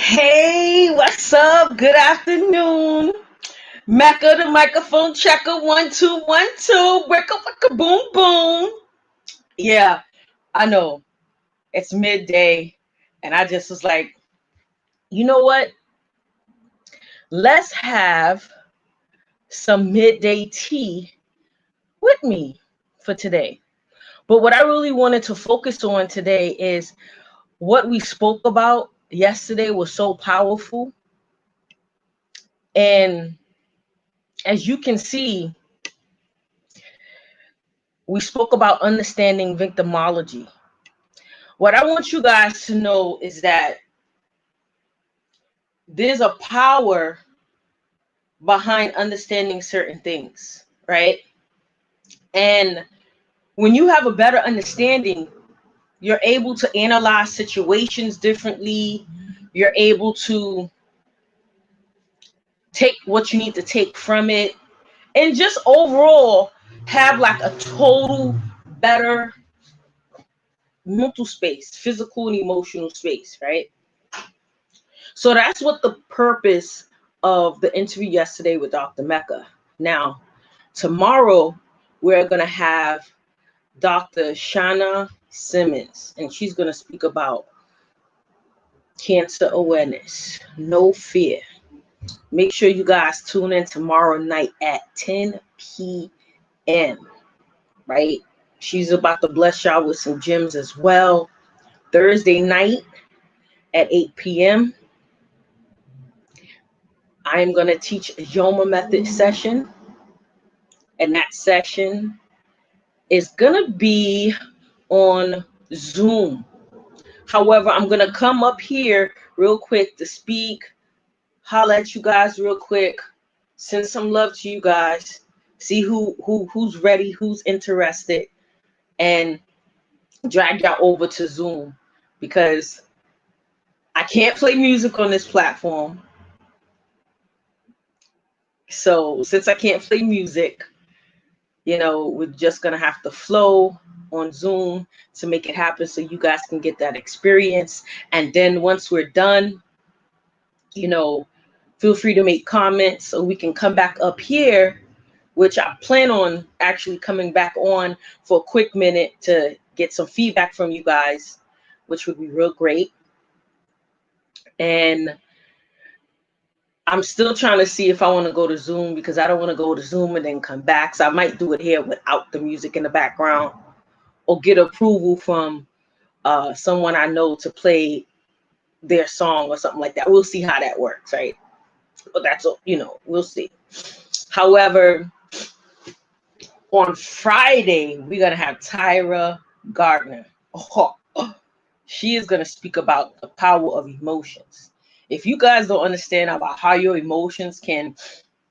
Hey, what's up? Good afternoon. Mecca, the microphone checker, 1 2 1 2. Wicka wicka boom boom. Yeah, I know it's midday, and I just was like, you know what? Let's have some midday tea with me for today. But what I really wanted to focus on today is what we spoke about yesterday was so powerful. And as you can see, we spoke about understanding victimology. What I want you guys to know is that there's a power behind understanding certain things, right? And when you have a better understanding, you're able to analyze situations differently. You're able to take what you need to take from it and just overall have like a total better mental space, physical and emotional space, right? So that's what the purpose of the interview yesterday with Dr. Mecca. Now, tomorrow we're going to have Dr. Shana Simmons, and she's going to speak about cancer awareness, no fear. Make sure you guys tune in tomorrow night at 10 p.m., right? She's about to bless y'all with some gems as well. Thursday night at 8 p.m., I am going to teach a Yoma method session, and that session is going to be on Zoom. However, I'm going to come up here real quick to speak, holler at you guys real quick, send some love to you guys, see who's ready, who's interested, and drag y'all over to Zoom because I can't play music on this platform. So since I can't play music, we're just going to have to flow on Zoom to make it happen so you guys can get that experience. And then once we're done, feel free to make comments so we can come back up here, which I plan on actually coming back on for a quick minute to get some feedback from you guys, which would be real great. And I'm still trying to see if I want to go to Zoom because I don't want to go to Zoom and then come back. So I might do it here without the music in the background or get approval from someone I know to play their song or something like that. We'll see how that works, right? But that's, we'll see. However, on Friday, we're going to have Tyra Gardner. She is going to speak about the power of emotions. If you guys don't understand about how your emotions can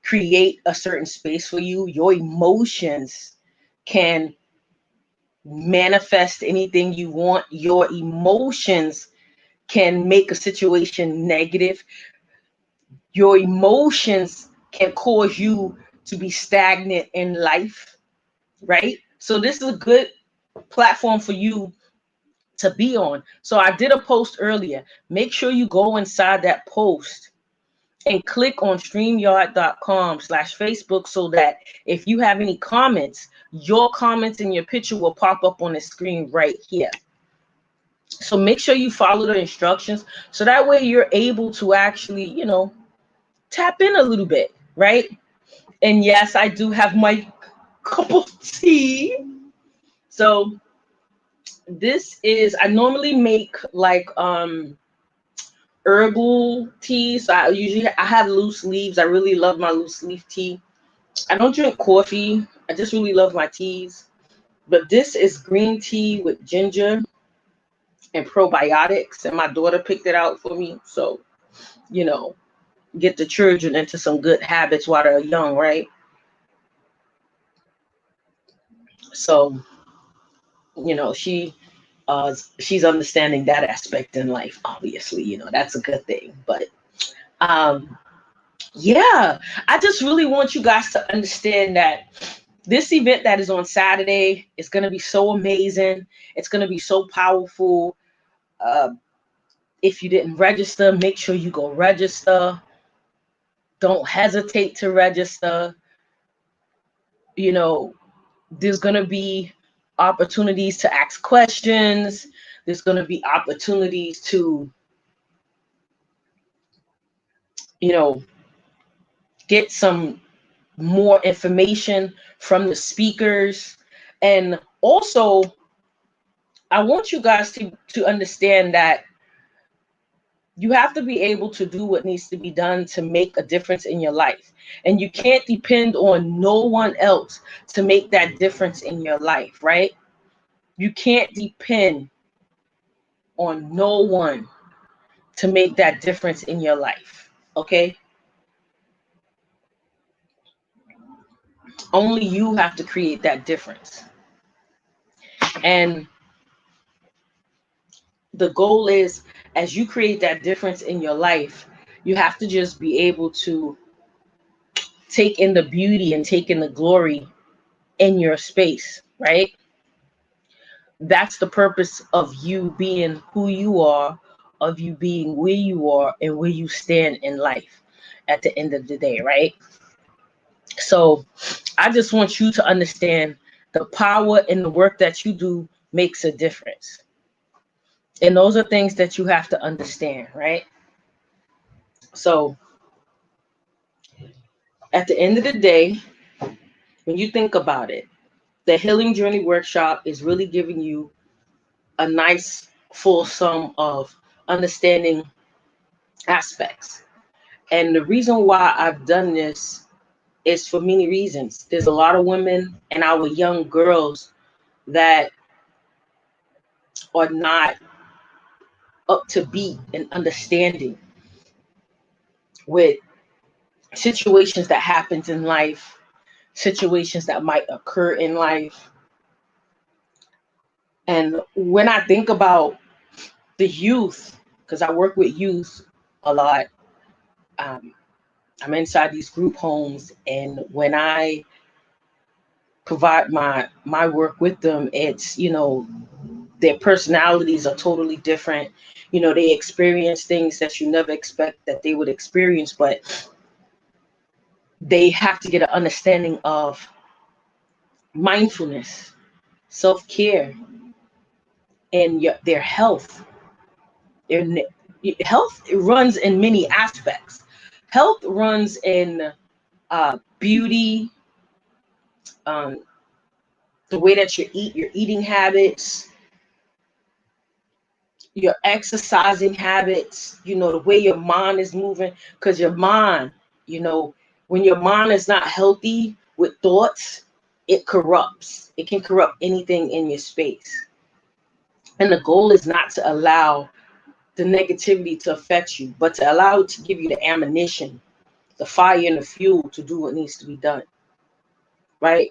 create a certain space for you, your emotions can manifest anything you want. Your emotions can make a situation negative. Your emotions can cause you to be stagnant in life, right? So this is a good platform for you to be on. So I did a post earlier. Make sure you go inside that post and click on StreamYard.com/Facebook so that if you have any comments, your comments and your picture will pop up on the screen right here. So make sure you follow the instructions so that way you're able to actually, tap in a little bit, right? And yes, I do have my cup of tea. So this is, I normally make like herbal tea. So I have loose leaves. I really love my loose leaf tea. I don't drink coffee. I just really love my teas. But this is green tea with ginger and probiotics. And my daughter picked it out for me. So, get the children into some good habits while they're young, right? So, she's understanding that aspect in life. Obviously, that's a good thing. But yeah, I just really want you guys to understand that this event that is on Saturday is going to be so amazing. It's going to be so powerful. If you didn't register, make sure you go register. Don't hesitate to register. You know, there's going to be opportunities to ask questions. There's going to be opportunities to, you know, get some more information from the speakers. And also, I want you guys to understand that you have to be able to do what needs to be done to make a difference in your life. And you can't depend on no one else to make that difference in your life, right? You can't depend on no one to make that difference in your life, okay? Only you have to create that difference. And the goal is, as you create that difference in your life, you have to just be able to take in the beauty and take in the glory in your space, right? That's the purpose of you being who you are, of you being where you are and where you stand in life at the end of the day, right? So I just want you to understand the power in the work that you do makes a difference. And those are things that you have to understand, right? So at the end of the day, when you think about it, the Healing Journey Workshop is really giving you a nice full sum of understanding aspects. And the reason why I've done this is for many reasons. There's a lot of women and our young girls that are not up to beat and understanding with situations that happens in life, situations that might occur in life. And when I think about the youth, because I work with youth a lot, um, I'm inside these group homes, and when I provide my work with them, it's, you know, their personalities are totally different. You know, they experience things that you never expect that they would experience, but they have to get an understanding of mindfulness, self-care, and their health. Their health runs in many aspects. Health runs in beauty, um, the way that you eat, your eating habits, your exercising habits, you know, the way your mind is moving. Because your mind, you know, when your mind is not healthy with thoughts, it corrupts. It can corrupt anything in your space. And the goal is not to allow the negativity to affect you, but to allow it to give you the ammunition, the fire and the fuel to do what needs to be done, right?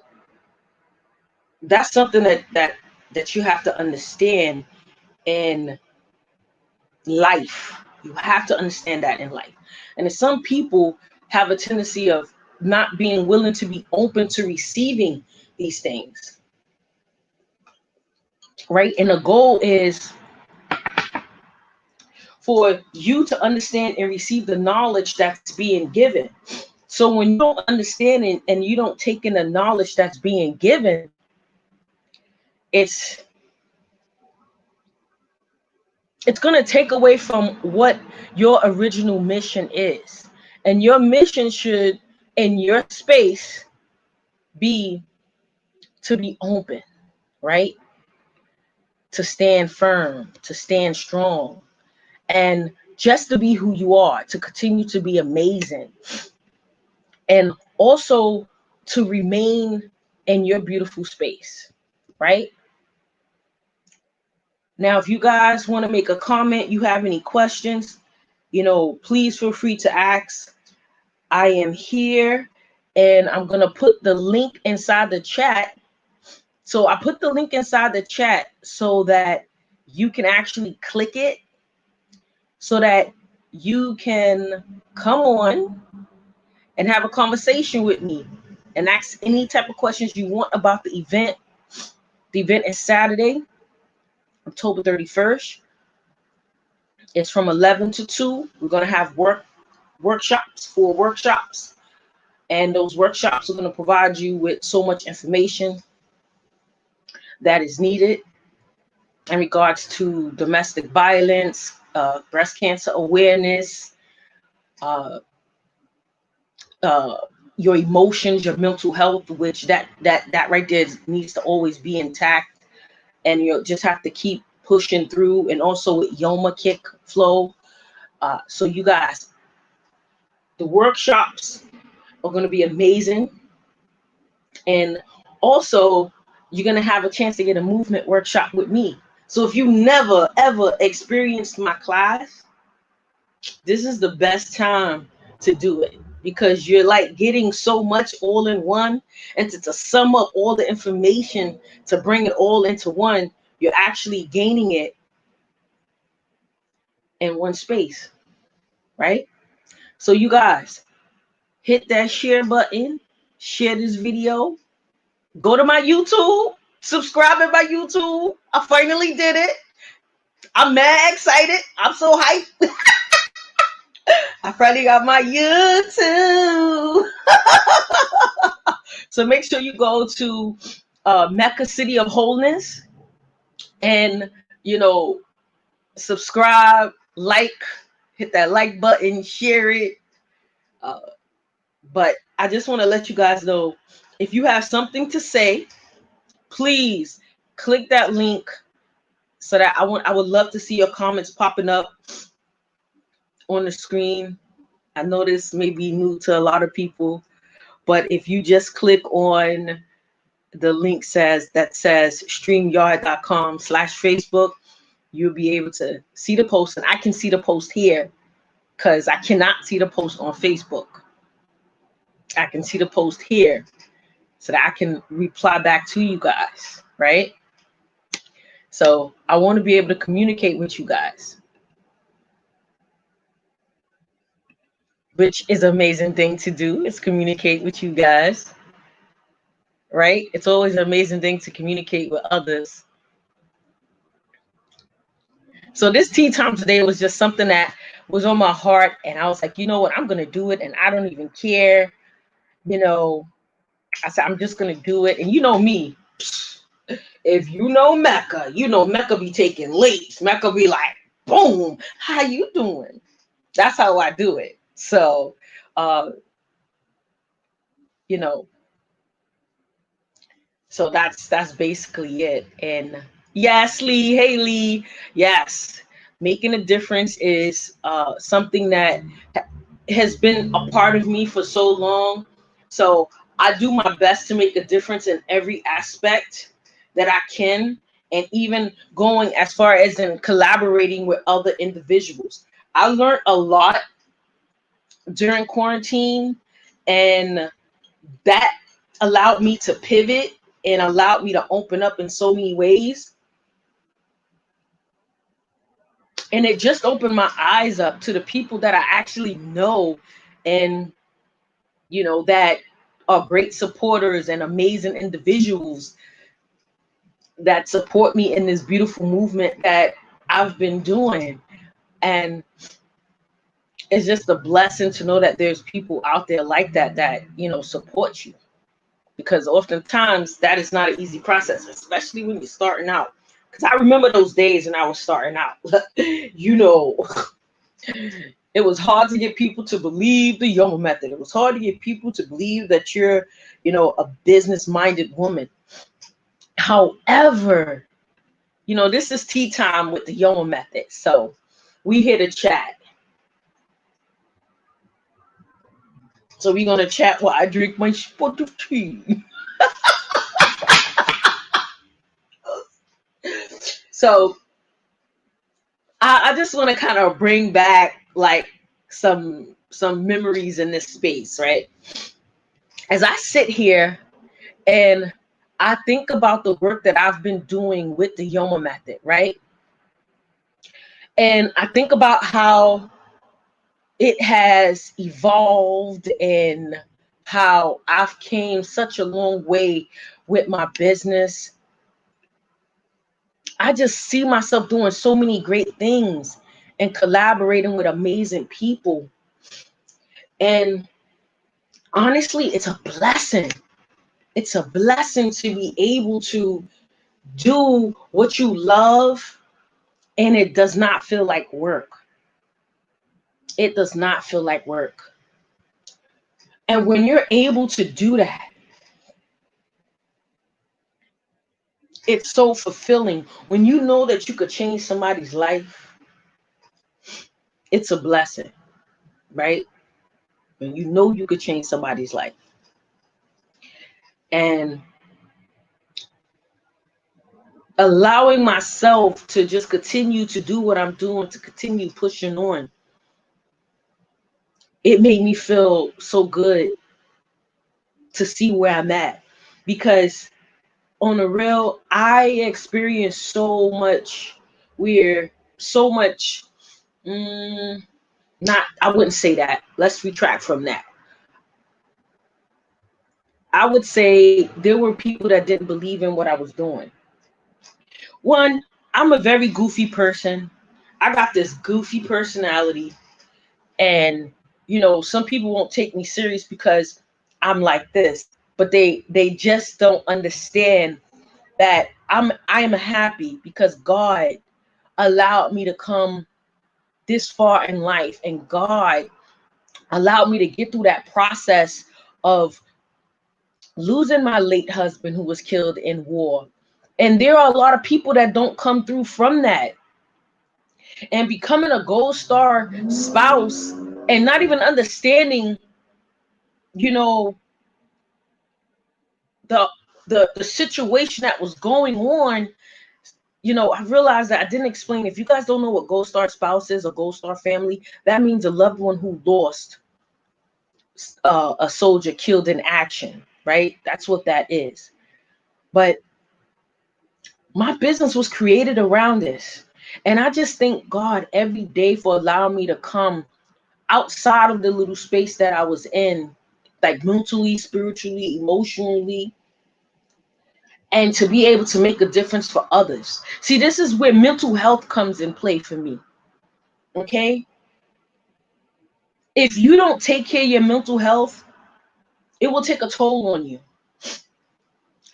That's something that you have to understand in life. You have to understand that in life. And some people have a tendency of not being willing to be open to receiving these things, right? And the goal is for you to understand and receive the knowledge that's being given. So when you don't understand and you don't take in the knowledge that's being given, it's going to take away from what your original mission is. And your mission should, in your space, be to be open, right? To stand firm, to stand strong, and just to be who you are, to continue to be amazing, and also to remain in your beautiful space, right? Now, if you guys want to make a comment, you have any questions, you know, please feel free to ask. I am here, and I'm going to put the link inside the chat. So I put the link inside the chat so that you can actually click it, so that you can come on and have a conversation with me and ask any type of questions you want about the event. The event is Saturday, October 31st. It's from 11 to 2. We're going to have workshops, 4 workshops. And those workshops are going to provide you with so much information that is needed in regards to domestic violence, breast cancer awareness, uh, uh, your emotions, your mental health, which that right there needs to always be intact, and you just have to keep pushing through. And also with Yoma Kick Flow. So you guys, the workshops are going to be amazing, and also you're going to have a chance to get a movement workshop with me. So if you never ever experienced my class, this is the best time to do it, because you're like getting so much all in one, and to sum up all the information, to bring it all into one, you're actually gaining it in one space, right? So you guys, hit that share button, share this video, go to my YouTube, subscribe to my YouTube. I finally did it. I'm mad excited. I'm so hyped. I finally got my YouTube. So make sure you go to Mecca City of Wholeness, and subscribe, like, hit that like button, share it. But I just want to let you guys know, if you have something to say, please click that link, so that I would love to see your comments popping up on the screen. I know this may be new to a lot of people, but if you just click on the link that says streamyard.com/Facebook, you'll be able to see the post. And I can see the post here because I cannot see the post on Facebook. I can see the post here so that I can reply back to you guys, right? So I want to be able to communicate with you guys, which is an amazing thing to do, is communicate with you guys, right? It's always an amazing thing to communicate with others. So this tea time today was just something that was on my heart, and I was like, you know what, I'm going to do it, and I don't even care. I said, I'm just going to do it. And you know me, if you know Mecca, Mecca be taking leaps. Mecca be like, boom, how you doing? That's how I do it. So, so that's basically it. And yes, Lee, hey Lee, yes, making a difference is something that has been a part of me for so long. So I do my best to make a difference in every aspect that I can, and even going as far as in collaborating with other individuals. I learned a lot during quarantine, and that allowed me to pivot and allowed me to open up in so many ways. And it just opened my eyes up to the people that I actually know, and that are great supporters and amazing individuals that support me in this beautiful movement that I've been doing. And it's just a blessing to know that there's people out there like that support you, because oftentimes that is not an easy process, especially when you're starting out. Because I remember those days when I was starting out. It was hard to get people to believe the Yoma method. It was hard to get people to believe that you're, a business-minded woman. However, this is tea time with the Yoma method. So we here to chat. So we're going to chat while I drink my spot of tea. So I just want to kind of bring back like some memories in this space, right? As I sit here and I think about the work that I've been doing with the Yoma method, right? And I think about how it has evolved and how I've came such a long way with my business. I just see myself doing so many great things. and collaborating with amazing people. And honestly, it's a blessing. It's a blessing to be able to do what you love, and it does not feel like work. It does not feel like work. And when you're able to do that, it's so fulfilling. When you know that you could change somebody's life, it's a blessing, right? When you know you could change somebody's life. And allowing myself to just continue to do what I'm doing, to continue pushing on, it made me feel so good to see where I'm at. Because on the real, I experienced so much weird, so much, not, I wouldn't say that. Let's retract from that. I would say there were people that didn't believe in what I was doing. One, I'm a very goofy person. I got this goofy personality, and some people won't take me serious because I'm like this, but they just don't understand that I am happy because God allowed me to come this far in life, and God allowed me to get through that process of losing my late husband who was killed in war. And there are a lot of people that don't come through from that. And becoming a gold star spouse and not even understanding, you know, the the situation that was going on. I realized that I didn't explain. If you guys don't know what gold star spouse is, or gold star family, that means a loved one who lost a soldier killed in action, right? That's what that is. But my business was created around this. And I just thank God every day for allowing me to come outside of the little space that I was in, like mentally, spiritually, emotionally, and to be able to make a difference for others. See, this is where mental health comes in play for me. Okay? If you don't take care of your mental health, it will take a toll on you.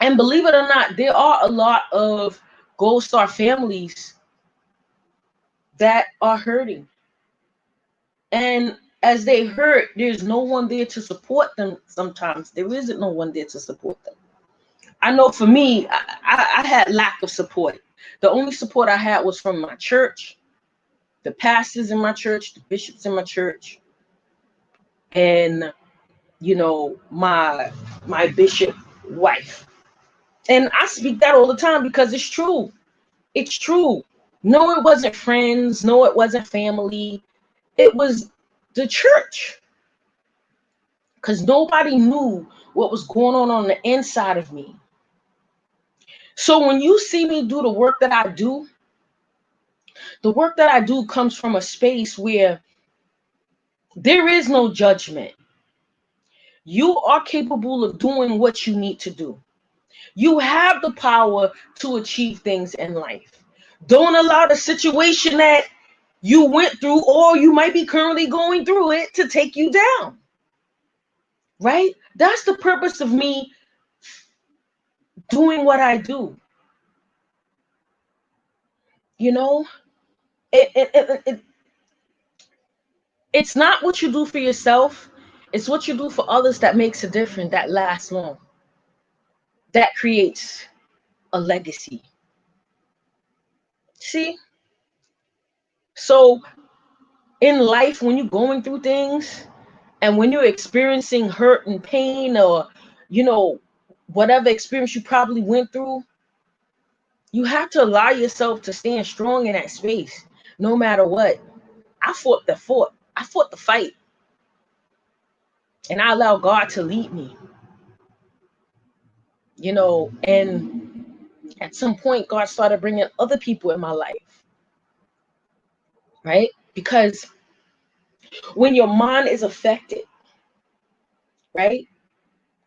And believe it or not, there are a lot of Gold Star families that are hurting. And as they hurt, there's no one there to support them sometimes. There isn't no one there to support them. I know for me, I had lack of support. The only support I had was from my church, the pastors in my church, the bishops in my church, and my bishop wife. And I speak that all the time because it's true. It's true. No, it wasn't friends. No, it wasn't family. It was the church. Because nobody knew what was going on the inside of me. So when you see me do the work that I do, the work that I do comes from a space where there is no judgment. You are capable of doing what you need to do. You have the power to achieve things in life. Don't allow the situation that you went through, or you might be currently going through it, to take you down. Right? That's the purpose of me doing what I do. It's not what you do for yourself. It's what you do for others that makes a difference, that lasts long, that creates a legacy. See? So in life, when you're going through things and when you're experiencing hurt and pain, or, whatever experience you probably went through, you have to allow yourself to stand strong in that space, no matter what. I fought the fight, and I allow God to lead me. And at some point, God started bringing other people in my life, right? Because when your mind is affected, right,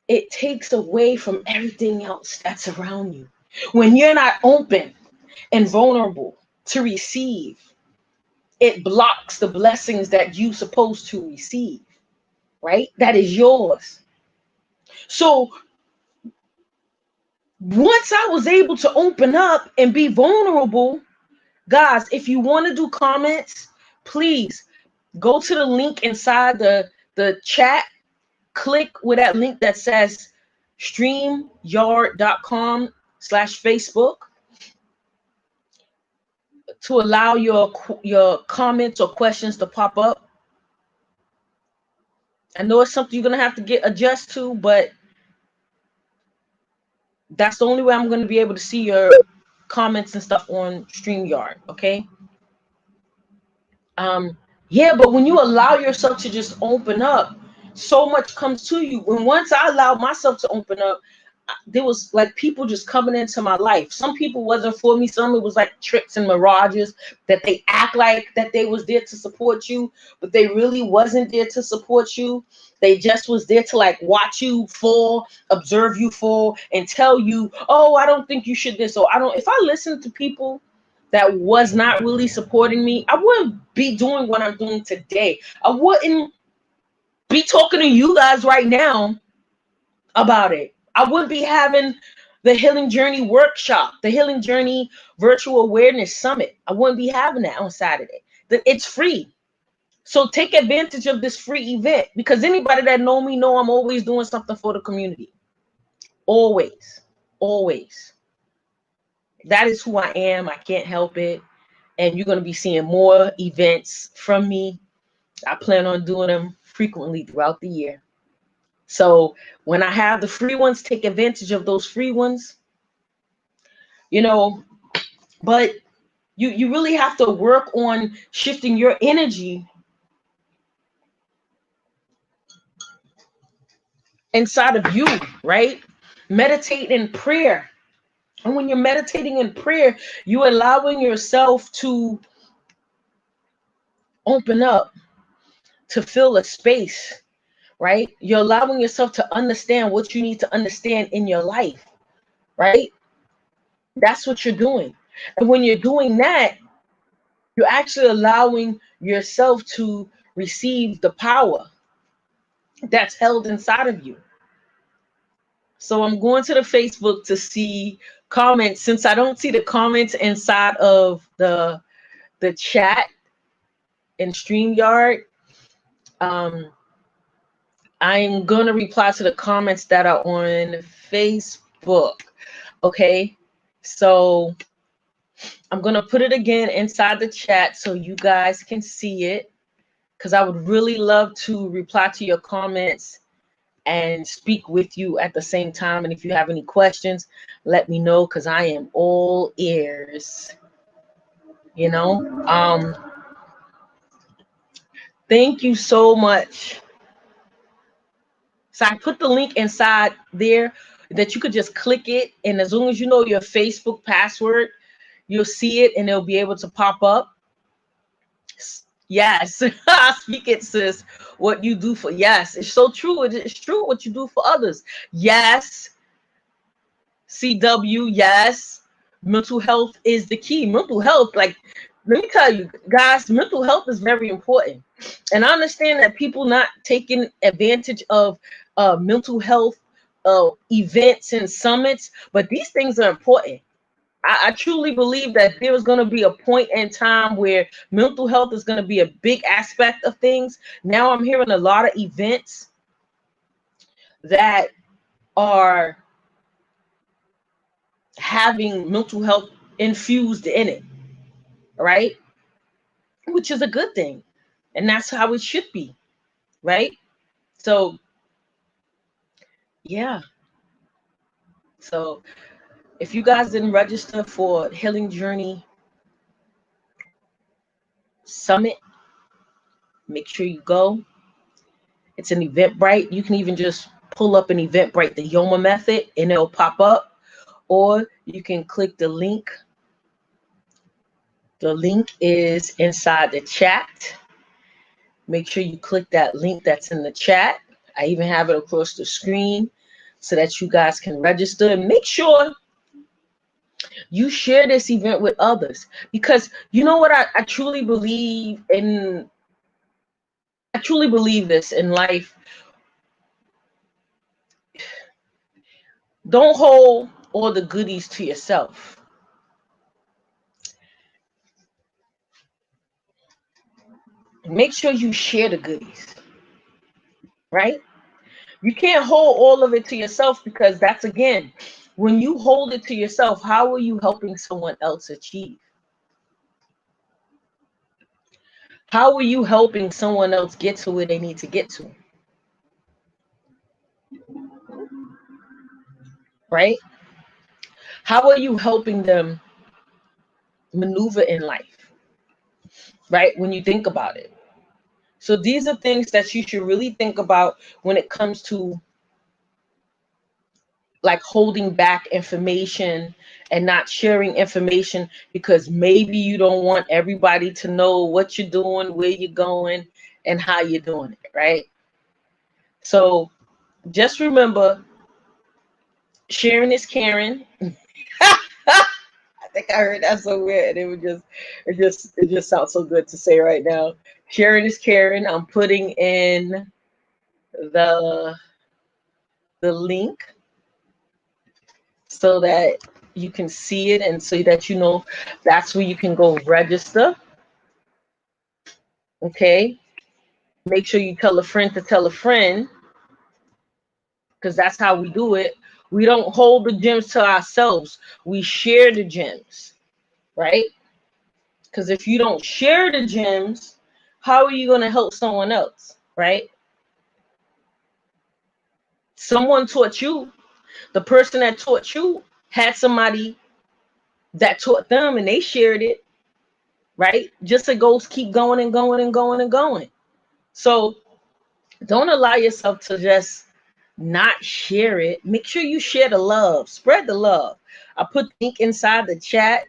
it takes away from everything else that's around you. When you're not open and vulnerable to receive, it blocks the blessings that you supposed to receive, right? That is yours. So once I was able to open up and be vulnerable, guys, if you want to do comments, please go to the link inside the chat. Click with that link that says streamyard.com/Facebook to allow your comments or questions to pop up. I know it's something you're gonna have to adjust to, but that's the only way I'm gonna be able to see your comments and stuff on StreamYard. Okay. Yeah, but when you allow yourself to just open up, so much comes to you. When once I allowed myself to open up, there was like people just coming into my life. Some people wasn't for me. Some it was like tricks and mirages that they act like that they was there to support you, but they really wasn't there to support you. They just was there to like watch you fall, observe you fall, and tell you, oh, I don't think you should this. Or I don't. If I listen to people that was not really supporting me, I wouldn't be doing what I'm doing today. I wouldn't be talking to you guys right now about it. I wouldn't be having the Healing Journey workshop, the Healing Journey Virtual Awareness Summit. I wouldn't be having that on Saturday. It's free. So take advantage of this free event, because anybody that know me know I'm always doing something for the community. Always. Always. That is who I am. I can't help it. And you're going to be seeing more events from me. I plan on doing them frequently throughout the year. So when I have the free ones, take advantage of those free ones. You know, but you really have to work on shifting your energy inside of you, right? Meditate in prayer. And when you're meditating in prayer, you're allowing yourself to open up, to fill a space, right? You're allowing yourself to understand what you need to understand in your life, right? That's what you're doing. And when you're doing that, you're actually allowing yourself to receive the power that's held inside of you. So I'm going to the Facebook to see comments. Since I don't see the comments inside of the chat in StreamYard, I'm going to reply to the comments that are on Facebook. Okay, so I'm going to put it again inside the chat so you guys can see it, because I would really love to reply to your comments and speak with you at the same time. And if you have any questions, let me know, because I am all ears. You know, thank you so much. So I put the link inside there that you could just click it, and as long as you know your Facebook password, you'll see it and it'll be able to pop up. Yes. Speak it, sis. What you do for, yes, it's so true. It's true what you do for others. Yes. CW, yes. Mental health is the key. Mental health, like, let me tell you guys, mental health is very important. And I understand that people not taking advantage of mental health events and summits, but these things are important. I truly believe that there is going to be a point in time where mental health is going to be a big aspect of things. Now I'm hearing a lot of events that are having mental health infused in it, right? Which is a good thing. And that's how it should be, right? So, yeah. So if you guys didn't register for Healing Journey Summit, make sure you go. It's an Eventbrite. You can even just pull up an Eventbrite, the Yoma method, and it'll pop up. Or you can click the link. The link is inside the chat. Make sure you click that link that's in the chat. I even have it across the screen so that you guys can register. And make sure You share this event with others, because you know what, I truly believe in. I truly believe this in life. Don't hold all the goodies to yourself. Make sure you share the goodies, right? You can't hold all of it to yourself, because that's, again, when you hold it to yourself, how are you helping someone else achieve? How are you helping someone else get to where they need to get to? Right? How are you helping them maneuver in life? Right? When you think about it. So these are things that you should really think about when it comes to like holding back information and not sharing information, because maybe you don't want everybody to know what you're doing, where you're going, and how you're doing it, right? So just remember, sharing is caring. I think I heard that somewhere, and it just sounds so good to say right now. Sharing is caring. I'm putting in the link so that you can see it, and so that you know that's where you can go register. Okay, make sure you tell a friend to tell a friend, because that's how we do it. We don't hold the gems to ourselves, we share the gems, right? Because if you don't share the gems, how are you going to help someone else, right? Someone taught you. The person that taught you had somebody that taught them, and they shared it, right? Just it goes, keep going and going and going and going. So don't allow yourself to just not share it. Make sure you share the love, spread the love. I put the link inside the chat.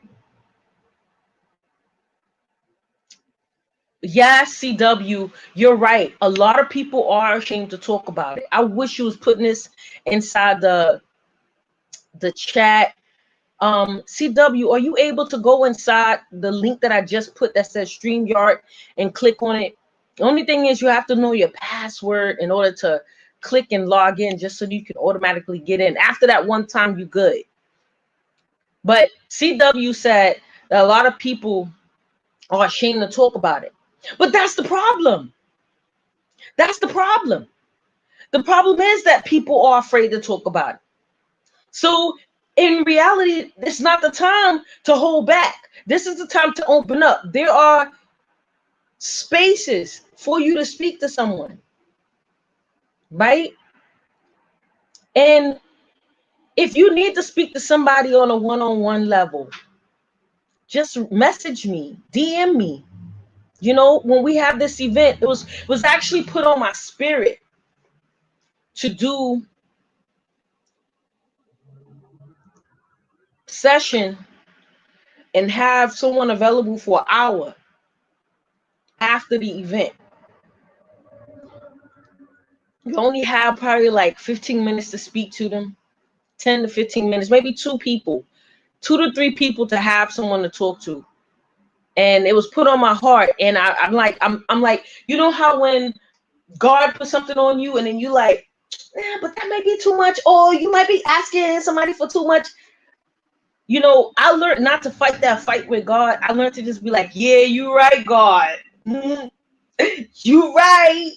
Yes, CW, you're right. A lot of people are ashamed to talk about it. I wish you was putting this inside the chat. CW, are you able to go inside the link that I just put that says StreamYard and click on it? The only thing is you have to know your password in order to click and log in, just so you can automatically get in. After that one time, you good. But CW said that a lot of people are ashamed to talk about it. But that's the problem. That's the problem. The problem is that people are afraid to talk about it. So in reality, it's not the time to hold back. This is the time to open up. There are spaces for you to speak to someone, right? And if you need to speak to somebody on a one-on-one level, just message me, DM me. You know, when we have this event, it was actually put on my spirit to do session and have someone available for an hour after the event. You only have probably like 15 minutes to speak to them, 10 to 15 minutes, maybe two people, 2 to 3 people to have someone to talk to. And it was put on my heart. And I'm like, you know how when God put something on you and then you like, but that might be too much, or you might be asking somebody for too much. You know, I learned not to fight that fight with God. I learned to just be like, yeah, you're right, God. You right.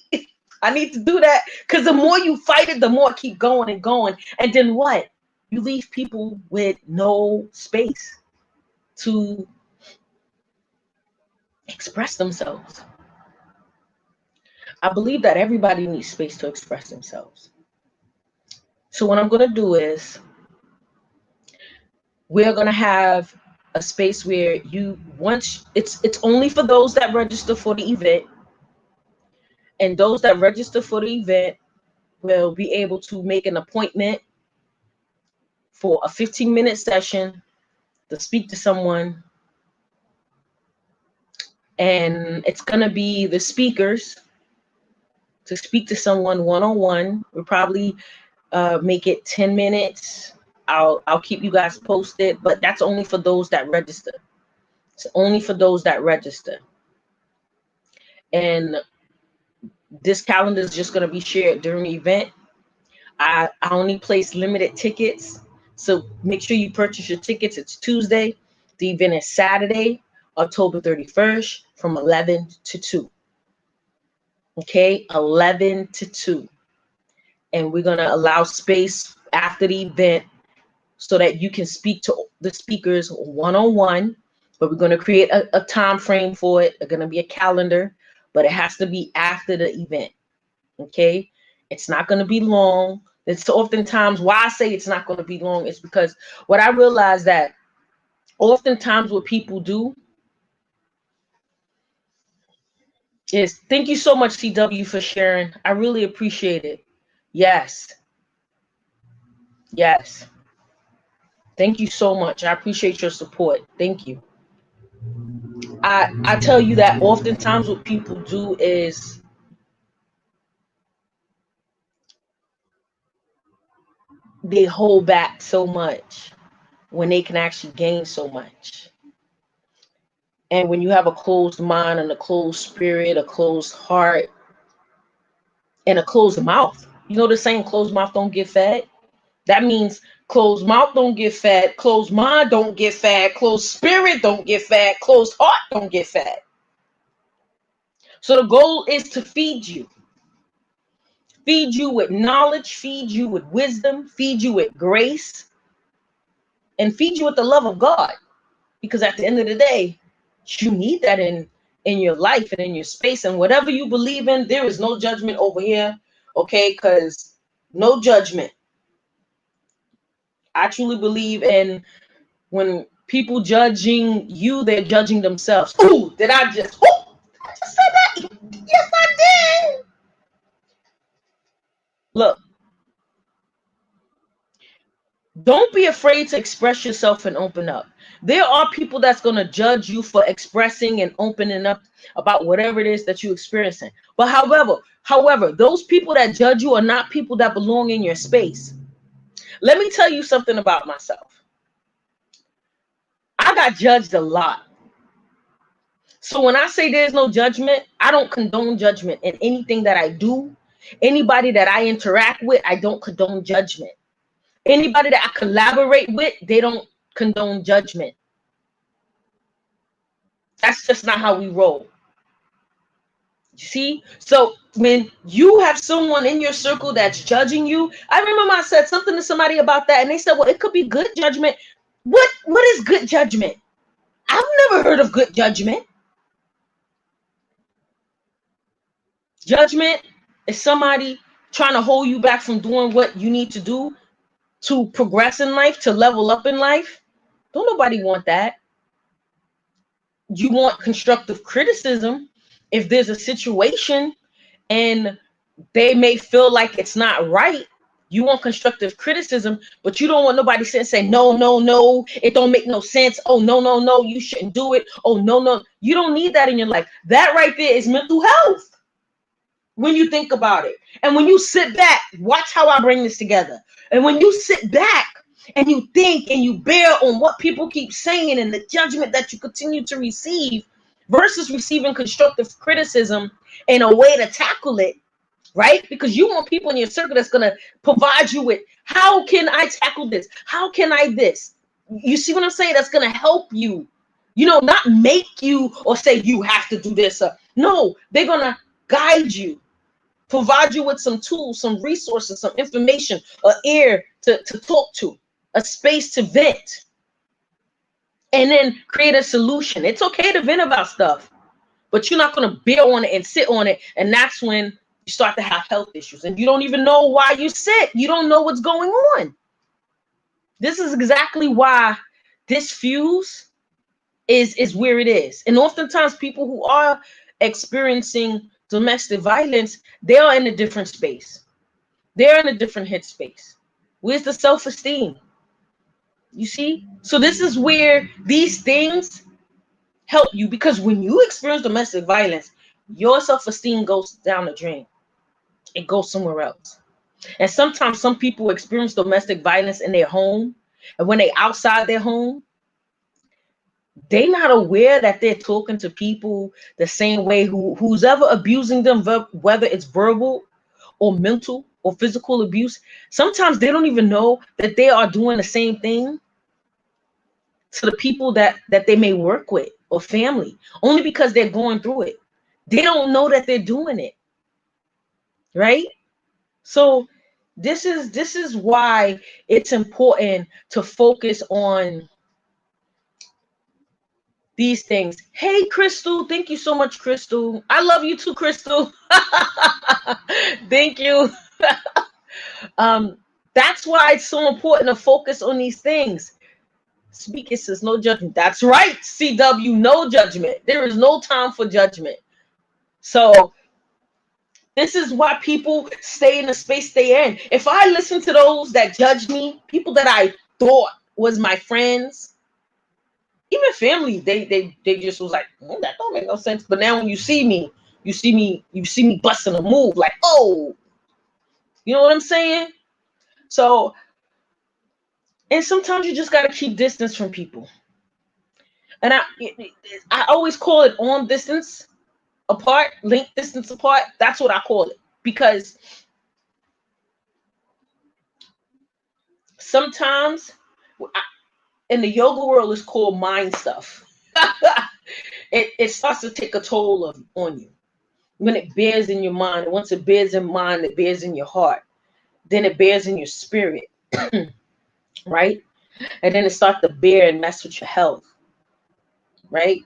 I need to do that, because the more you fight it, the more it keep going and going. And then what? You leave people with no space to express themselves. I believe that everybody needs space to express themselves. So what I'm going to do is we're going to have a space where you once it's only for those that register for the event, and those that register for the event will be able to make an appointment for a 15-minute session to speak to someone. And it's going to be the speakers to speak to someone one-on-one. We'll probably make it 10 minutes. I'll keep you guys posted, but that's only for those that register. It's only for those that register. And this calendar is just going to be shared during the event. I only place limited tickets, so make sure you purchase your tickets. It's Tuesday. The event is Saturday, October 31st, from 11 to 2. Okay, 11 to 2. And we're going to allow space after the event so that you can speak to the speakers one-on-one. But we're going to create a time frame for it. It's going to be a calendar, but it has to be after the event. Okay, it's not going to be long. It's oftentimes why I say it's not going to be long is because what I realize that oftentimes what people do is, thank you so much, CW, for sharing. I really appreciate it. Yes. Yes. Thank you so much. I appreciate your support. Thank you. I tell you that oftentimes what people do is they hold back so much when they can actually gain so much. And when you have a closed mind and a closed spirit, a closed heart, and a closed mouth, you know the saying, closed mouth don't get fed? That means closed mouth don't get fed, closed mind don't get fed, closed spirit don't get fed, closed heart don't get fed. So the goal is to feed you. Feed you with knowledge, feed you with wisdom, feed you with grace, and feed you with the love of God. Because at the end of the day, you need that in your life and in your space. And whatever you believe in, there is no judgment over here. Okay, because no judgment. I truly believe in when people judging you, they're judging themselves. Ooh, did I just say that? Yes, I did. Look, don't be afraid to express yourself and open up. There are people that's going to judge you for expressing and opening up about whatever it is that you're experiencing. But however, those people that judge you are not people that belong in your space. Let me tell you something about myself. I got judged a lot. So when I say there's no judgment, I don't condone judgment in anything that I do. Anybody that I interact with, I don't condone judgment. Anybody that I collaborate with, they don't condone judgment. That's just not how we roll. You see? So when you have someone in your circle that's judging you, I remember I said something to somebody about that, and they said, well, it could be good judgment. What is good judgment? I've never heard of good judgment. Judgment is somebody trying to hold you back from doing what you need to do to progress in life, to level up in life. Don't nobody want that. You want constructive criticism if there's a situation and they may feel like it's not right. You want constructive criticism, but you don't want nobody say, no, it don't make no sense. Oh, no, you shouldn't do it. Oh, no. You don't need that in your life. That right there is mental health when you think about it. And when you sit back, watch how I bring this together. And when you sit back and you think and you bear on what people keep saying and the judgment that you continue to receive versus receiving constructive criticism and a way to tackle it, right? Because you want people in your circle that's going to provide you with, how can I tackle this? How can I this? You see what I'm saying? That's going to help you, not make you or say you have to do this. No, they're going to guide you, provide you with some tools, some resources, some information, an ear to talk to, a space to vent, and then create a solution. It's okay to vent about stuff, but you're not going to bear on it and sit on it. And that's when you start to have health issues and you don't even know why you sit. You don't know what's going on. This is exactly why this fuse is where it is. And oftentimes people who are experiencing domestic violence, they are in a different space. They're in a different headspace. Where's the self-esteem? You see? So this is where these things help you, because when you experience domestic violence, your self-esteem goes down the drain. It goes somewhere else. And sometimes some people experience domestic violence in their home. And when they outside their home, they not aware that they're talking to people the same way who's ever abusing them, whether it's verbal or mental or physical abuse. Sometimes they don't even know that they are doing the same thing to the people that they may work with or family, only because they're going through it. They don't know that they're doing it, right? So this is why it's important to focus on these things. Hey, Crystal, thank you so much, Crystal. I love you too, Crystal. Thank you. um, that's why it's so important to focus on these things. Speaking says no judgment. That's right, CW, no judgment. There is no time for judgment. So this is why people stay in the space they're in. If I listen to those that judge me, people that I thought was my friends, even family, they just was like, that don't make no sense. But now when you see me, you see me busting a move, like, oh, you know what I'm saying? So, and sometimes you just gotta keep distance from people. And I always call it on distance apart, link distance apart. That's what I call it. Because sometimes in the yoga world, it's called mind stuff. It starts to take a toll on you when it bears in your mind. And once it bears in mind, it bears in your heart. Then it bears in your spirit, right? And then it starts to bear and mess with your health, right?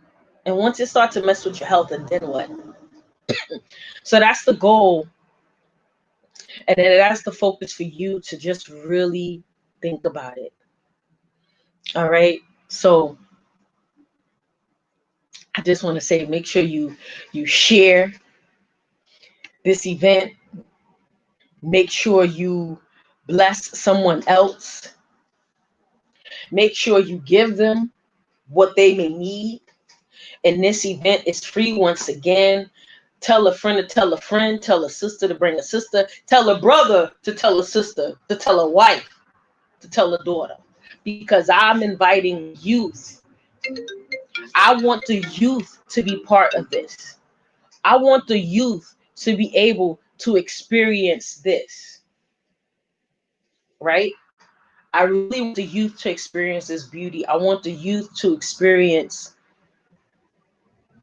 And once it starts to mess with your health, and then what? So that's the goal. And then that's the focus for you to just really think about it. All right. So I just want to say, make sure you share this event. Make sure you bless someone else. Make sure you give them what they may need. And this event is free once again. Tell a friend to tell a friend. Tell a sister to bring a sister. Tell a brother to tell a sister. To tell a wife to tell a daughter. Because I'm inviting youth. I want the youth to be part of this. I want the youth to be able to experience this, right? I really want the youth to experience this beauty. I want the youth to experience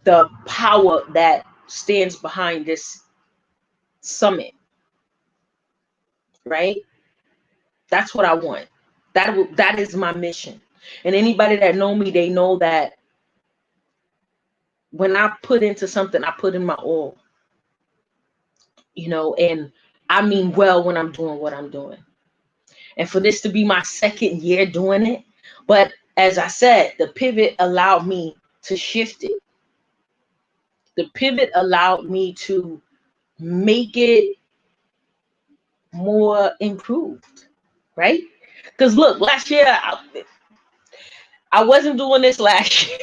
the power that stands behind this summit, right? That's what I want. That is my mission. And anybody that know me, they know that when I put into something, I put in my all, and I mean well when I'm doing what I'm doing. And for this to be my second year doing it, but as I said, the pivot allowed me to shift it. The pivot allowed me to make it more improved, right? Because look, last year I wasn't doing this last year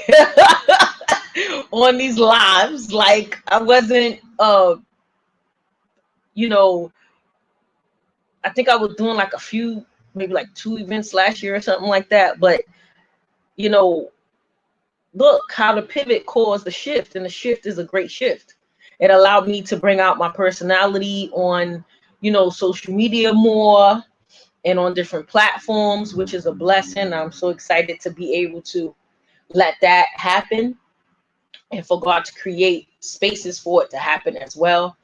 on these lives. Like I wasn't, I think I was doing like a few, maybe like 2 events last year or something like that. But look how the pivot caused the shift, and the shift is a great shift. It allowed me to bring out my personality on, social media more and on different platforms, which is a blessing. I'm so excited to be able to let that happen and for God to create spaces for it to happen as well.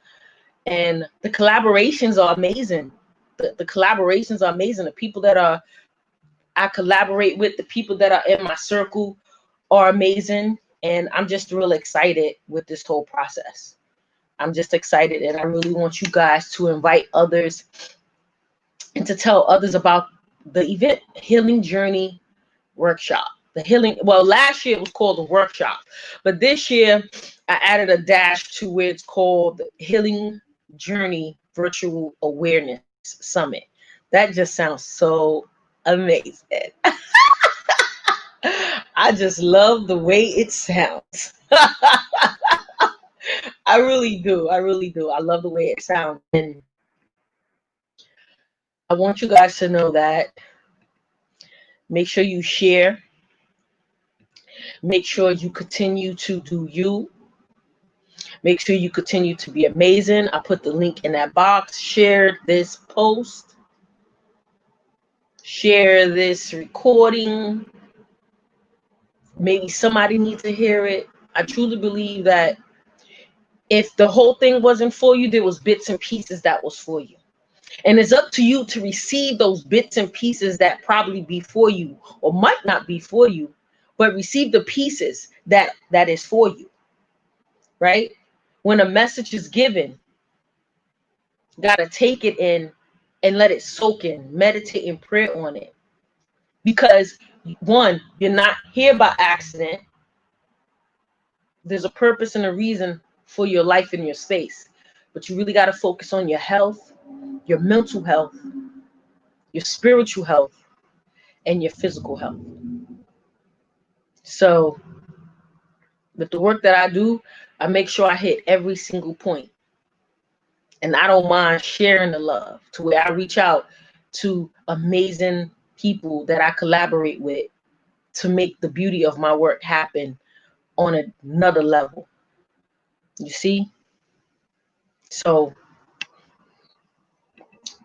And the collaborations are amazing. The collaborations are amazing. The people that I collaborate with, the people that are in my circle are amazing. And I'm just really excited with this whole process. I'm just excited, and I really want you guys to invite others and to tell others about the event, Healing Journey Workshop. Last year it was called the workshop, but this year I added a dash to where it's called the Healing Journey Virtual Awareness Summit. That just sounds so amazing. I just love the way it sounds. I really do. I really do. I love the way it sounds. And I want you guys to know that. Make sure you share. Make sure you continue to do you. Make sure you continue to be amazing. I put the link in that box. Share this post. Share this recording. Maybe somebody needs to hear it. I truly believe that if the whole thing wasn't for you, there was bits and pieces that was for you. And it's up to you to receive those bits and pieces that probably be for you or might not be for you, but receive the pieces that is for you, right? When a message is given, you got to take it in and let it soak in, meditate and pray on it. Because one, you're not here by accident. There's a purpose and a reason for your life and your space. But you really got to focus on your health, your mental health, your spiritual health, and your physical health. So with the work that I do, I make sure I hit every single point. And I don't mind sharing the love to where I reach out to amazing people that I collaborate with to make the beauty of my work happen on another level. You see? So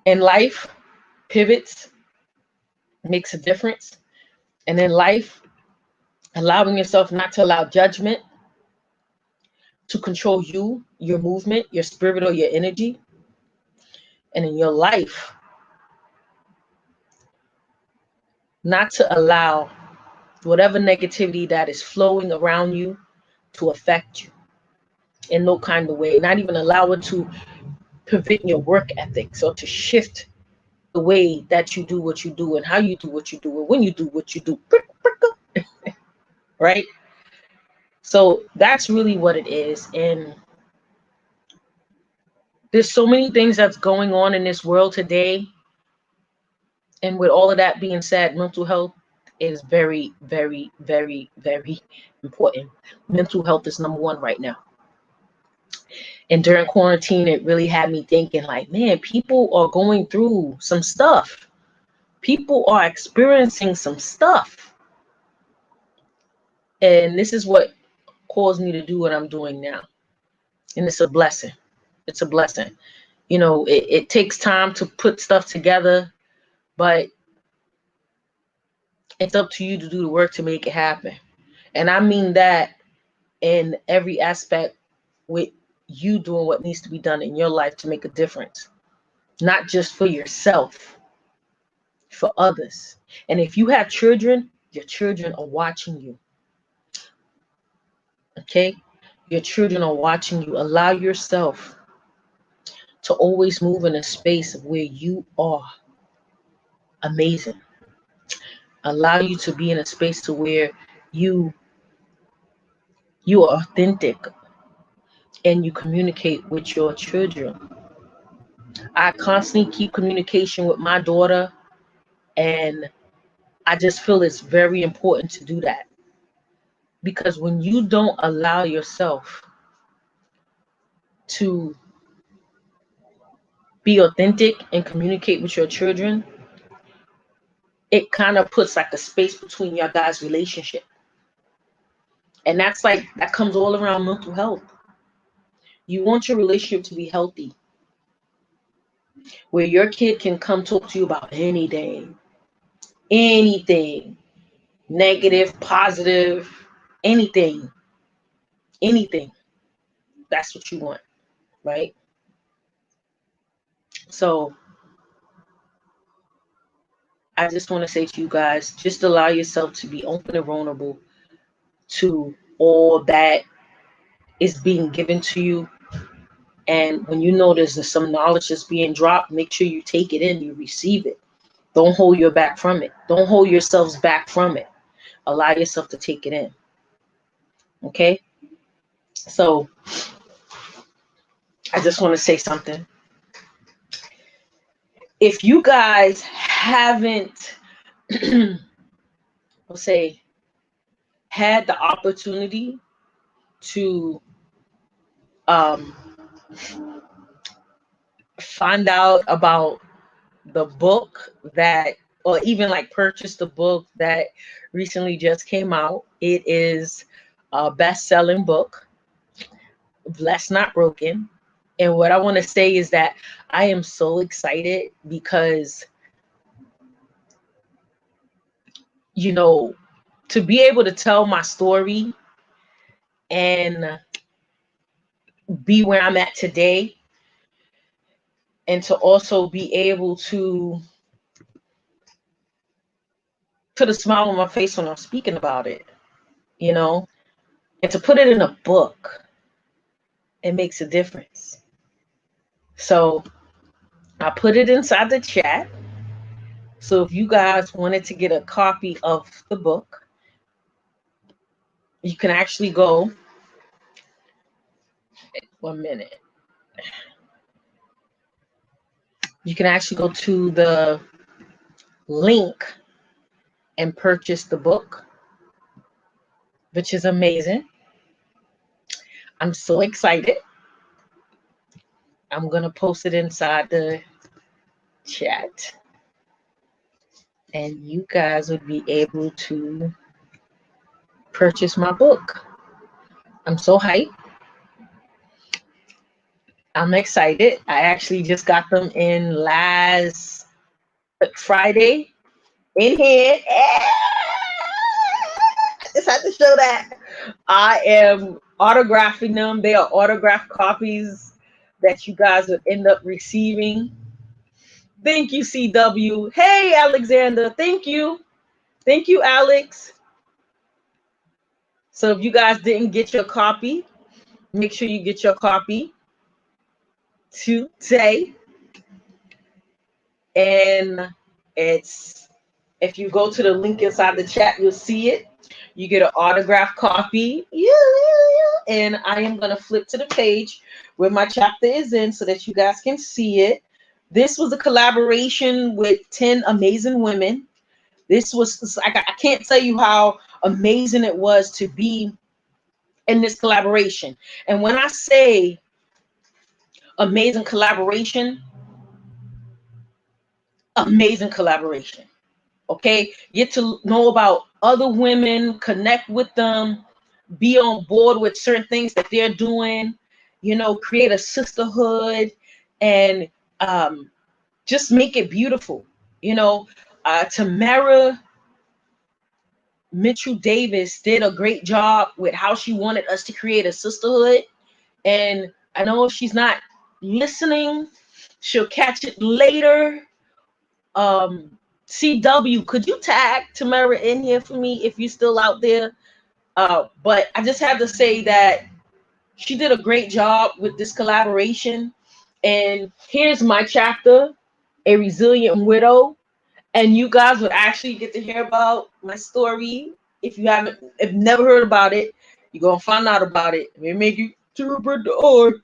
in life, pivots makes a difference. And in life, allowing yourself not to allow judgment to control you, your movement, your spirit, or your energy. And in your life, not to allow whatever negativity that is flowing around you to affect you in no kind of way. Not even allow it to prevent your work ethics or to shift the way that you do what you do and how you do what you do and when you do what you do. Right? So that's really what it is. And there's so many things that's going on in this world today. And with all of that being said, mental health is very, very, very, very important. Mental health is number one right now. And during quarantine, it really had me thinking like, man, people are going through some stuff. People are experiencing some stuff. And this is what caused me to do what I'm doing now. And it's a blessing. It's a blessing. You know, it takes time to put stuff together, but it's up to you to do the work to make it happen. And I mean that in every aspect, with you doing what needs to be done in your life to make a difference. Not just for yourself, for others. And if you have children, your children are watching you. Okay? Your children are watching you. Allow yourself to always move in a space of where you are amazing. Allow you to be in a space to where you are authentic and you communicate with your children. I constantly keep communication with my daughter, and I just feel it's very important to do that. Because when you don't allow yourself to be authentic and communicate with your children, it kind of puts like a space between your guys' relationship. And that's like, that comes all around mental health. You want your relationship to be healthy, where your kid can come talk to you about anything, negative, positive, anything. That's what you want, right? So I just want to say to you guys, just allow yourself to be open and vulnerable to all that is being given to you. And when you notice there's some knowledge that's being dropped, make sure you take it in, you receive it. Don't hold your back from it. Don't hold yourselves back from it. Allow yourself to take it in. Okay? So I just want to say something. If you guys haven't, let's say, had the opportunity to find out about the book that, or even like purchase the book that recently just came out. It is a best-selling book, Blessed Not Broken. And what I want to say is that I am so excited because, you know, to be able to tell my story and be where I'm at today, and to also be able to put a smile on my face when I'm speaking about it, you know, and to put it in a book, it makes a difference. So I put it inside the chat. So if you guys wanted to get a copy of the book, you can actually go, 1 minute. You can actually go to the link and purchase the book, which is amazing. I'm so excited. I'm going to post it inside the chat, and you guys would be able to purchase my book. I'm so hyped. I'm excited. I actually just got them in last Friday in hand. I just had to show that. I am autographing them. They are autographed copies that you guys would end up receiving. Thank you, CW. Hey, Alexander. Thank you. Thank you, Alex. So if you guys didn't get your copy, make sure you get your copy today. And it's, if you go to the link inside the chat, you'll see it. You get an autographed copy. And I am going to flip to the page where my chapter is in so that you guys can see it. This was a collaboration with 10 amazing women. This was, I can't tell you how amazing it was to be in this collaboration. And when I say amazing collaboration, okay? Get to know about other women, connect with them, be on board with certain things that they're doing, you know, create a sisterhood, and just make it beautiful. You know, Tamara Mitchell Davis did a great job with how she wanted us to create a sisterhood. And I know if she's not listening, she'll catch it later. CW, could you tag Tamara in here for me if you're still out there? But I just have to say that she did a great job with this collaboration. And here's my chapter, A Resilient Widow. And you guys would actually get to hear about my story. If never heard about it, you're gonna find out about it. It may make you to the or.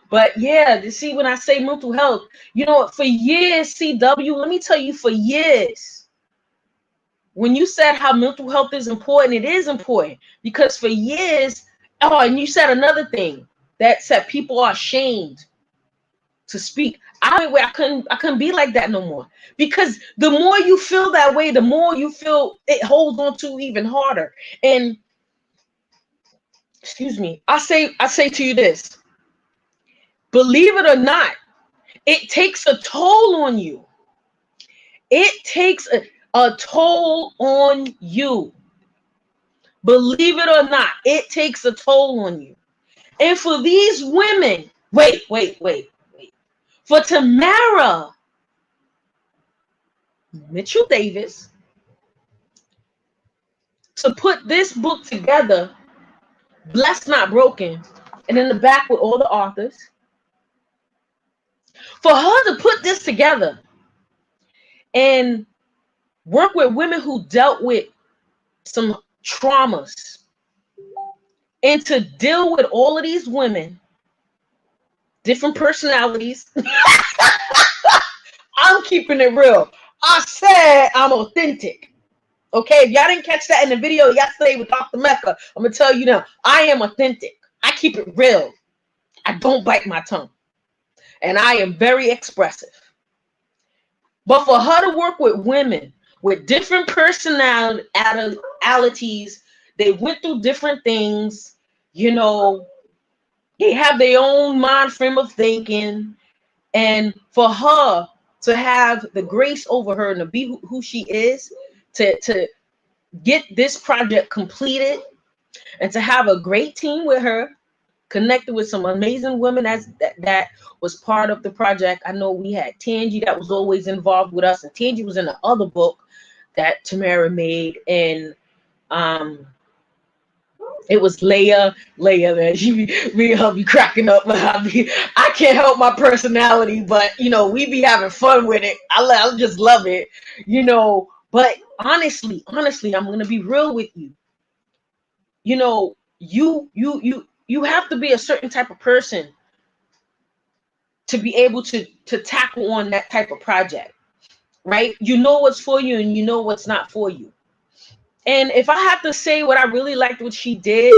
But yeah, you see, when I say mental health, you know, for years, CW, let me tell you, for years, when you said how mental health is important, it is important, because for years, oh, and you said another thing that said people are ashamed to speak. I couldn't be like that no more, because the more you feel that way, the more you feel it holds on to even harder. And excuse me, I say to you this, believe it or not, it takes a toll on you. It takes a toll on you. Believe it or not, it takes a toll on you. And for these women, wait. For Tamara Mitchell Davis to put this book together, Blessed Not Broken, and in the back with all the authors, for her to put this together and work with women who dealt with some traumas, and to deal with all of these women, different personalities. I'm keeping it real. I said I'm authentic. Okay, if y'all didn't catch that in the video yesterday with Dr. Mecca, I'm gonna tell you now, I am authentic. I keep it real. I don't bite my tongue. and I am very expressive. But for her to work with women with different personalities, they went through different things, you know, they have their own mind frame of thinking. And for her to have the grace over her and to be who she is, to get this project completed and to have a great team with her, connected with some amazing women that was part of the project. I know we had Tangi that was always involved with us, and Tangi was in the other book that Tamara made, and it was Leia, man. Her be cracking up. I can't help my personality, but you know, we be having fun with it. I just love it, you know. But honestly, I'm gonna be real with you. You know, you have to be a certain type of person to be able to tackle on that type of project, right? You know what's for you and you know what's not for you. And if I have to say what I really liked what she did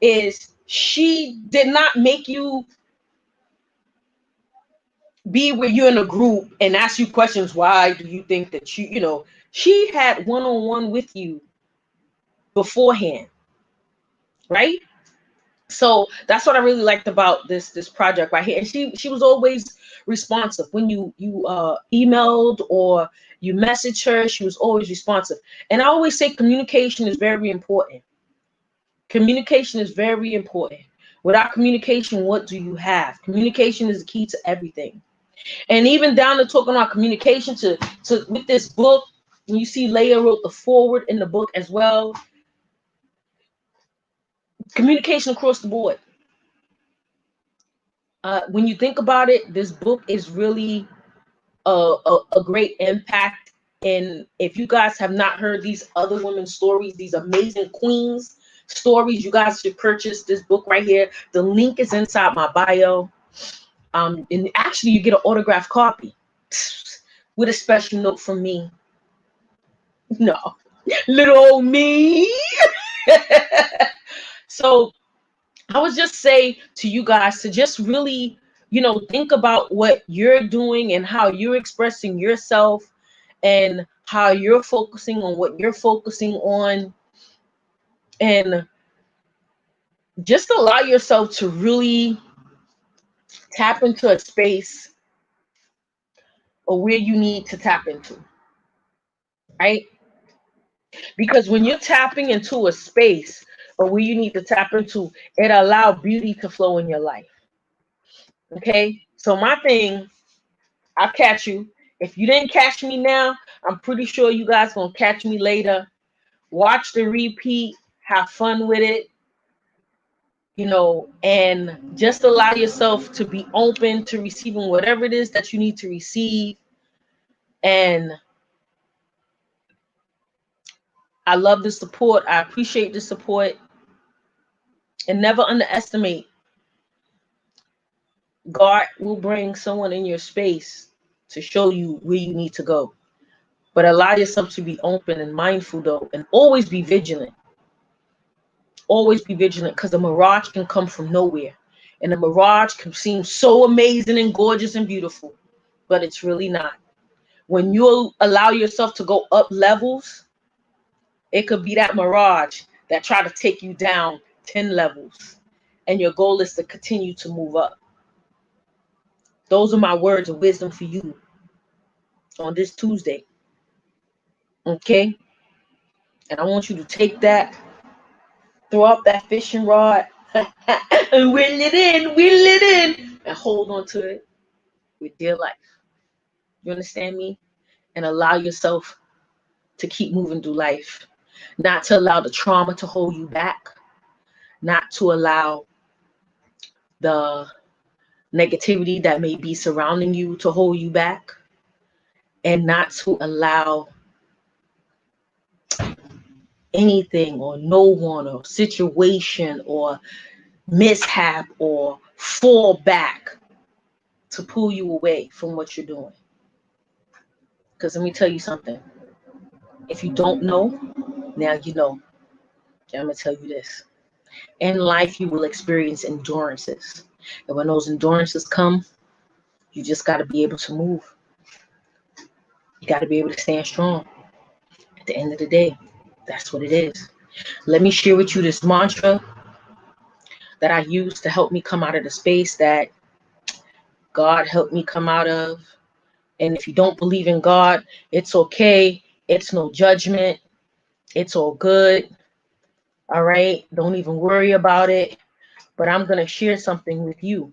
is she did not make you be where you're in a group and ask you questions. Why do you think that you know, she had one-on-one with you beforehand, right? So that's what I really liked about this project right here. And she was always responsive when you emailed or you messaged her. She was always responsive. And I always say communication is very important. Communication is very important. Without communication, what do you have? Communication is the key to everything. And even down to talking about communication to with this book, you see Leia wrote the foreword in the book as well. Communication across the board. When you think about it, this book is really a great impact. And if you guys have not heard these other women's stories, these amazing queens stories, you guys should purchase this book right here. The link is inside my bio. And actually, you get an autographed copy with a special note from me. No, little old me. So I would just say to you guys to just really, you know, think about what you're doing and how you're expressing yourself and how you're focusing on what you're focusing on, and just allow yourself to really tap into a space or where you need to tap into, right? Because when you're tapping into a space or where you need to tap into, it allows beauty to flow in your life. Okay, so my thing, I'll catch you. If you didn't catch me now, I'm pretty sure you guys gonna catch me later. Watch the repeat, have fun with it, you know, and just allow yourself to be open to receiving whatever it is that you need to receive. And I love the support. I appreciate the support. And never underestimate. God will bring someone in your space to show you where you need to go. But allow yourself to be open and mindful, though, and always be vigilant. Always be vigilant, because the mirage can come from nowhere. And the mirage can seem so amazing and gorgeous and beautiful, but it's really not. When you allow yourself to go up levels, it could be that mirage that try to take you down 10 levels. And your goal is to continue to move up. Those are my words of wisdom for you on this Tuesday. Okay? And I want you to take that, throw up that fishing rod, and reel it in, and hold on to it with dear life. You understand me? And allow yourself to keep moving through life. Not to allow the trauma to hold you back. Not to allow the negativity that may be surrounding you to hold you back. And not to allow anything or no one or situation or mishap or fall back to pull you away from what you're doing. Because let me tell you something. If you don't know, now you know. I'm going to tell you this. In life, you will experience endurances. And when those endurances come, You just got to be able to move. You got to be able to stand strong. At the end of the day, that's what it is. Let me share with you this mantra that I use to help me come out of the space that God helped me come out of. And if you don't believe in God, it's okay. It's no judgment. It's all good. All right. Don't even worry about it. But I'm going to share something with you.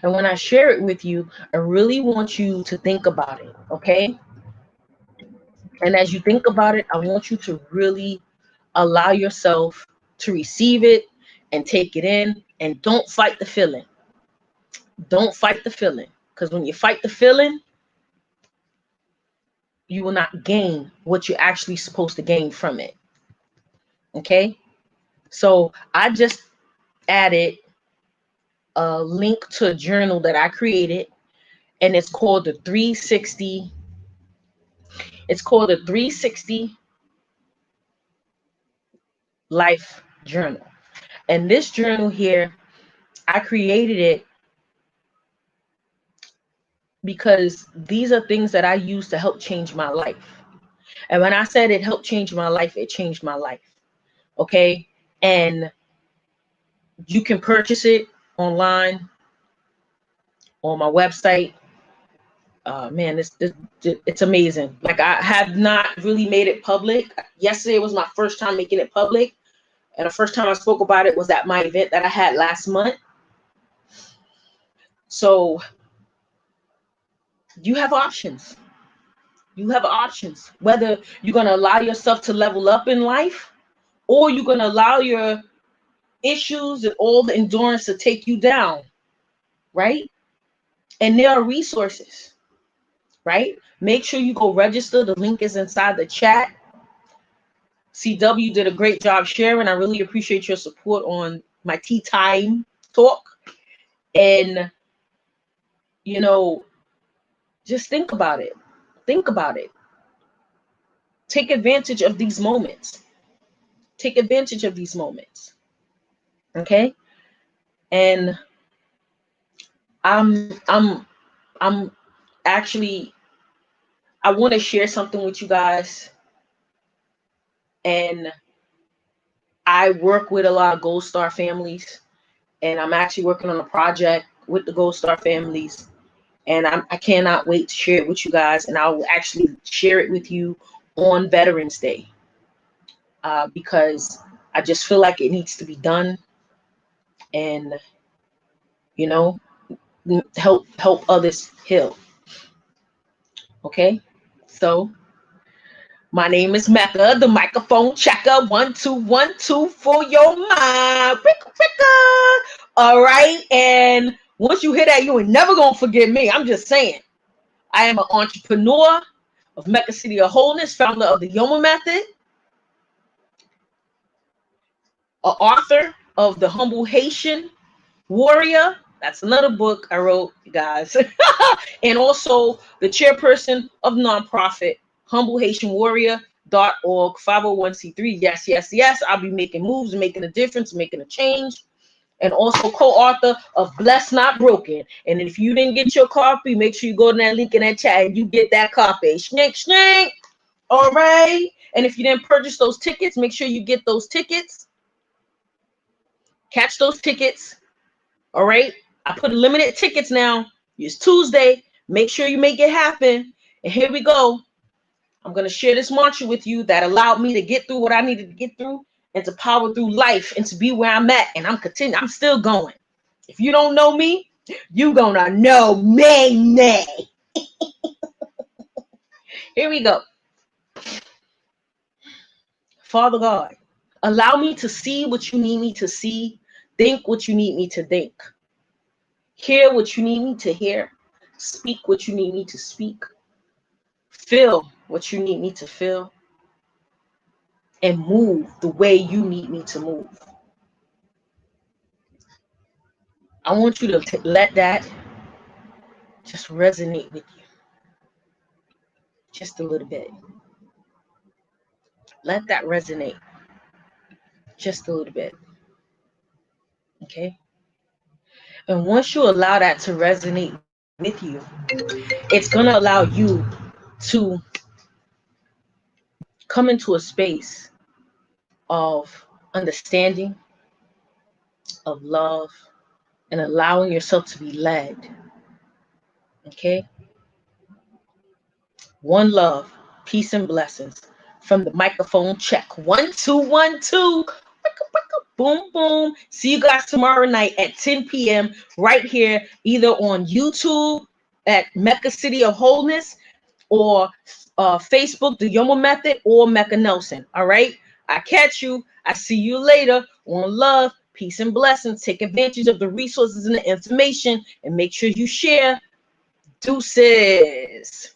And when I share it with you, I really want you to think about it. Okay. And as you think about it, I want you to really allow yourself to receive it and take it in, and don't fight the feeling. Don't fight the feeling. Because when you fight the feeling, you will not gain what you're actually supposed to gain from it. Okay. So I just added a link to a journal that I created, and it's called the 360. It's called the 360 Life Journal. And this journal here, I created it because these are things that I use to help change my life. And when I said it helped change my life, it changed my life. Okay. And you can purchase it online on my website. Man, it's amazing. Like, I have not really made it public. Yesterday was my first time making it public. And the first time I spoke about it was at my event that I had last month. So you have options. You have options. Whether you're going to allow yourself to level up in life, or you're going to allow your issues and all the endurance to take you down. Right? And there are resources. Right? Make sure you go register. The link is inside the chat. CW did a great job sharing. I really appreciate your support on my tea time talk. And, you know, just think about it. Think about it. Take advantage of these moments. Take advantage of these moments. Okay? And I'm actually, I want to share something with you guys. And I work with a lot of Gold Star families, and I'm actually working on a project with the Gold Star families. And I cannot wait to share it with you guys. And I'll actually share it with you on Veterans Day, because I just feel like it needs to be done. And, you know, help others heal. Okay? So my name is Mecca, the microphone checker. 1 2 1 2 for your mind. All right. And once you hear that, you ain't never gonna forget me. I'm just saying. I am an entrepreneur of Mecca City of Wholeness, founder of the Yoma Method, an author of The Humble Haitian Warrior. That's another book I wrote, you guys. And also the chairperson of nonprofit Humble Haitian Warrior.org, 501c3. Yes, yes, yes. I'll be making moves, making a difference, making a change. And also co-author of Blessed Not Broken. And if you didn't get your copy, make sure you go to that link in that chat and you get that copy. Snake, snake. All right. And if you didn't purchase those tickets, make sure you get those tickets. Catch those tickets. All right. I put limited tickets now. It's Tuesday. Make sure you make it happen. And here we go. I'm going to share this mantra with you that allowed me to get through what I needed to get through and to power through life and to be where I'm at. And I'm continuing. I'm still going. If you don't know me, you gonna know me. Here we go. Father God, allow me to see what you need me to see, think what you need me to think, hear what you need me to hear, speak what you need me to speak, feel what you need me to feel, and move the way you need me to move. I want you to let that just resonate with you just a little bit. Let that resonate just a little bit. Okay? And once you allow that to resonate with you. It's going to allow you to come into a space of understanding, of love, and allowing yourself to be led. Okay? One love, peace, and blessings. From the microphone, check 1 2 1 2. Boom, boom. See you guys tomorrow night at 10 p.m. right here, either on YouTube at Mecca City of Wholeness, or Facebook, the Yomo Method, or Mecca Nelson. All right? I catch you. I see you later. On love, peace, and blessings. Take advantage of the resources and the information, and make sure you share. Deuces.